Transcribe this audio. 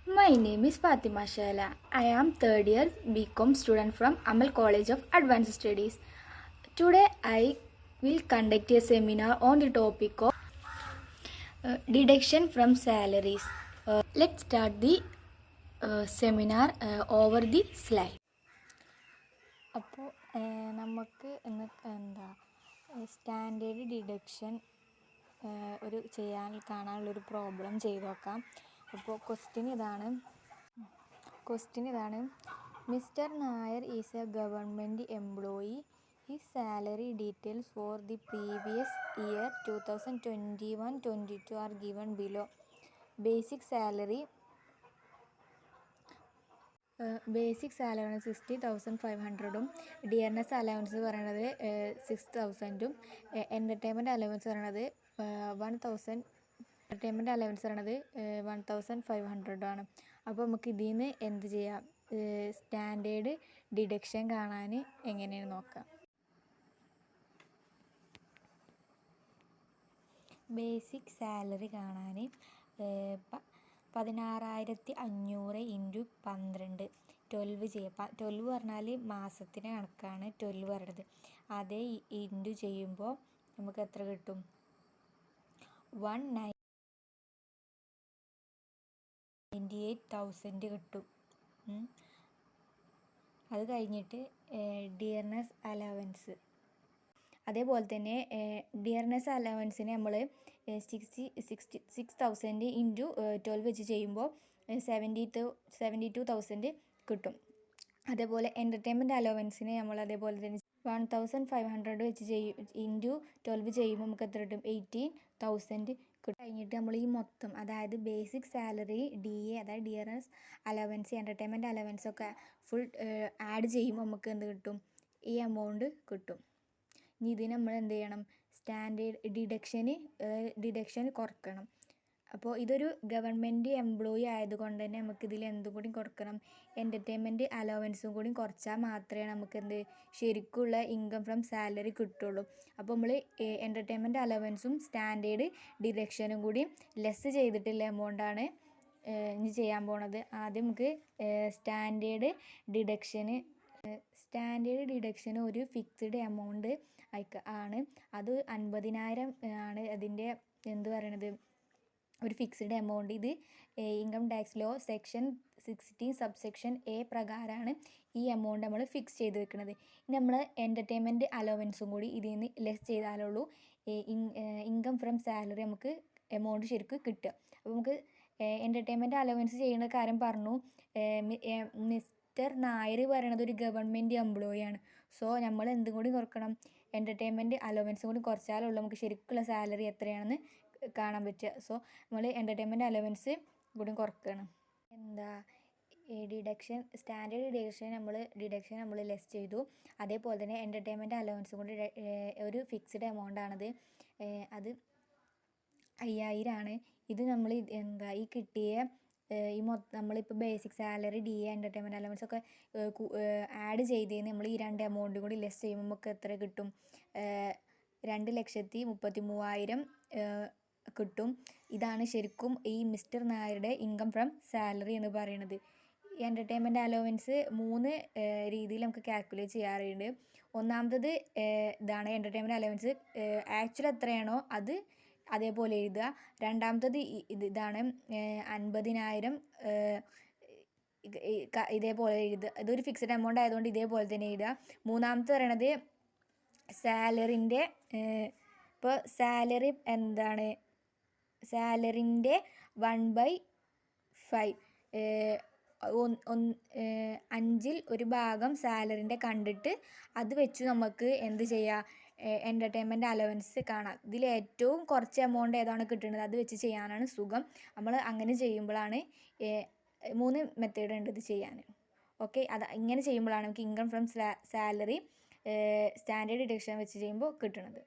My name is Fatima Shaila. I am third year BCom student from Amal College of Advanced Studies. Today I will conduct a seminar on the topic of deduction from salaries. Let's start the seminar over the slide. അപ്പോൾ നമുക്ക് ഇന്ന് standard deduction ഒരു കാണാനുള്ളൊരു problem ചെയ്ത് നോക്കാം. അപ്പോൾ question ഇതാണ്. Mister Nair is A government employee. His salary details for the previous year 2021-22 are given below. Basic salary 60,500 dearness allowance പറയണത് 6,000 entertainment allowance പറയണത് 1,500 ആണ്. അപ്പോൾ നമുക്ക് ഇതിൽ നിന്ന് എന്ത് ചെയ്യാം, സ്റ്റാൻഡേർഡ് ഡിഡക്ഷൻ കാണാൻ എങ്ങനെയാണ് നോക്കാം. ബേസിക് സാലറി കാണാൻ 16,500 ഇൻറ്റു 12 ചെയ്യാം. 12 പറഞ്ഞാൽ മാസത്തിൻ്റെ കണക്കാണ് 12 പറയണത്. അതേ ഇൻറ്റു ചെയ്യുമ്പോൾ നമുക്ക് എത്ര കിട്ടും? 198,000 കിട്ടും. അത് കഴിഞ്ഞിട്ട് ഡിയർനെസ് അലവൻസ്, അതേപോലെ തന്നെ ഡിയർനെസ് അലവൻസിന് നമ്മൾ 6,000 ഇൻറ്റു 12 വെച്ച് ചെയ്യുമ്പോൾ 72,000 കിട്ടും. അതേപോലെ എൻ്റർടൈൻമെൻറ്റ് അലവൻസിന് നമ്മൾ അതേപോലെ തന്നെ 1,500 വെച്ച് ഇൻറ്റു 12 ചെയ്യുമ്പോൾ നമുക്ക് എത്ര കിട്ടും? 18,000 കിട്ടും. കഴിഞ്ഞിട്ട് നമ്മൾ ഈ മൊത്തം, അതായത് ബേസിക് സാലറി, DA അതായത് ഡിയർനെസ് അലവൻസ്, എൻ്റർടൈൻമെൻറ്റ് അലവൻസ് ഒക്കെ ഫുൾ ആഡ് ചെയ്യുമ്പോൾ നമുക്ക് എന്ത് കിട്ടും? ഈ എമൗണ്ട് കിട്ടും. ഇനി ഇതിന് നമ്മൾ എന്ത് ചെയ്യണം? സ്റ്റാൻഡേർഡ് ഡിഡക്ഷൻ കുറക്കണം. അപ്പോൾ ഇതൊരു ഗവൺമെൻറ് എംപ്ലോയി ആയതുകൊണ്ട് തന്നെ നമുക്കിതിൽ എന്തും കൂടി കുറക്കണം, എൻ്റർടൈൻമെൻറ്റ് അലവൻസും കൂടി കുറച്ചാൽ മാത്രമേ നമുക്ക് ശരിക്കുള്ള ഇൻകം ഫ്രം സാലറി കിട്ടുള്ളൂ. അപ്പോൾ നമ്മൾ എൻ്റർടൈൻമെൻറ്റ് അലവൻസും സ്റ്റാൻഡേർഡ് ഡിഡക്ഷനും കൂടി ലെസ് ചെയ്തിട്ടുള്ള എമൗണ്ടാണ് ഇനി ചെയ്യാൻ പോണത്. ആദ്യം നമുക്ക് സ്റ്റാൻഡേർഡ് ഡിഡക്ഷന് ഒരു ഫിക്സ്ഡ് എമൗണ്ട് ആണ്. അത് 50,000 ആണ് അതിൻ്റെ ഒരു ഫിക്സ്ഡ് എമൗണ്ട്. ഇത് income tax law section 16 subsection A പ്രകാരമാണ് ഈ എമൗണ്ട് നമ്മൾ ഫിക്സ് ചെയ്ത് വെക്കുന്നത്. ഇനി നമ്മൾ എൻ്റർടൈൻമെൻറ്റ് അലവൻസും കൂടി ഇതിൽ നിന്ന് ലെസ് ചെയ്താലുള്ളൂ ഇൻകം ഫ്രം സാലറി നമുക്ക് എമൗണ്ട് ശരിക്കും കിട്ടുക. അപ്പോൾ നമുക്ക് എൻ്റർടൈൻമെൻറ്റ് അലവൻസ് ചെയ്യുന്ന കാര്യം പറഞ്ഞു. മിസ്റ്റർ നായർ പറയണത് ഒരു ഗവൺമെൻറ് എംപ്ലോയി ആണ്. സോ നമ്മൾ എന്തും കൂടി കുറക്കണം, എൻ്റർടൈൻമെൻറ്റ് അലവൻസും കൂടി കുറച്ചാലുള്ളൂ നമുക്ക് ശരിക്കുള്ള സാലറി എത്രയാണെന്ന് കാണാൻ പറ്റുക. സോ നമ്മൾ എൻ്റർടൈൻമെൻറ്റ് അലവൻസ് കൂടി കുറക്കണം. സ്റ്റാൻഡേർഡ് ഡിഡക്ഷൻ നമ്മൾ ലെസ് ചെയ്തു. അതേപോലെ തന്നെ എൻ്റർടൈൻമെൻറ്റ് അലവൻസും കൂടി ഒരു ഫിക്സ്ഡ് എമൗണ്ട് ആണത്. അത് 5,000 ആണ്. ഇത് നമ്മൾ ഈ കിട്ടിയ നമ്മളിപ്പോൾ basic salary, DA, entertainment allowance ഒക്കെ ആഡ് ചെയ്തതിന് നമ്മൾ ഈ 2 എമൗണ്ടും കൂടി ലെസ് ചെയ്യുമ്പോൾ നമുക്ക് എത്ര കിട്ടും? 2,33,000 കിട്ടും. ഇതാണ് ശരിക്കും ഈ മിസ്റ്റർ നായരുടെ ഇൻകം ഫ്രം സാലറി എന്ന് പറയുന്നത്. എൻ്റർടൈൻമെൻറ്റ് അലവൻസ് 3 രീതിയിൽ നമുക്ക് കാൽക്കുലേറ്റ് ചെയ്യാറുണ്ട്. ഒന്നാമത്തത് ഇതാണ്, എൻ്റർടൈൻമെൻറ്റ് അലവൻസ് ആക്ച്വൽ എത്രയാണോ അത് അതേപോലെ എഴുതുക. രണ്ടാമത്തത് ഇതാണ്, 50,000 ഇതേപോലെ എഴുതുക. ഇതൊരു ഫിക്സ്ഡ് എമൗണ്ട് ആയതുകൊണ്ട് ഇതേപോലെ തന്നെ എഴുതുക. മൂന്നാമത്തെ പറയണത് സാലറിൻ്റെ, ഇപ്പോൾ സാലറിൻ്റെ 1/5 5ൽ ഒരു ഭാഗം സാലറിൻ്റെ കണ്ടിട്ട് അത് വെച്ച് നമുക്ക് എന്ത് ചെയ്യുക, എൻ്റർടൈൻമെൻറ്റ് അലവൻസ് കാണാം. ഇതിൽ ഏറ്റവും കുറച്ച് എമൗണ്ട് ഏതാണ് കിട്ടുന്നത് അത് വെച്ച് ചെയ്യാനാണ് സുഖം. നമ്മൾ അങ്ങനെ ചെയ്യുമ്പോഴാണ് 3 മെത്തേഡ് ഉണ്ട് ഇത് ചെയ്യാൻ. ഓക്കെ, ഇങ്ങനെ ചെയ്യുമ്പോഴാണ് നമുക്ക് income from salary standard deduction വെച്ച് ചെയ്യുമ്പോൾ കിട്ടുന്നത്.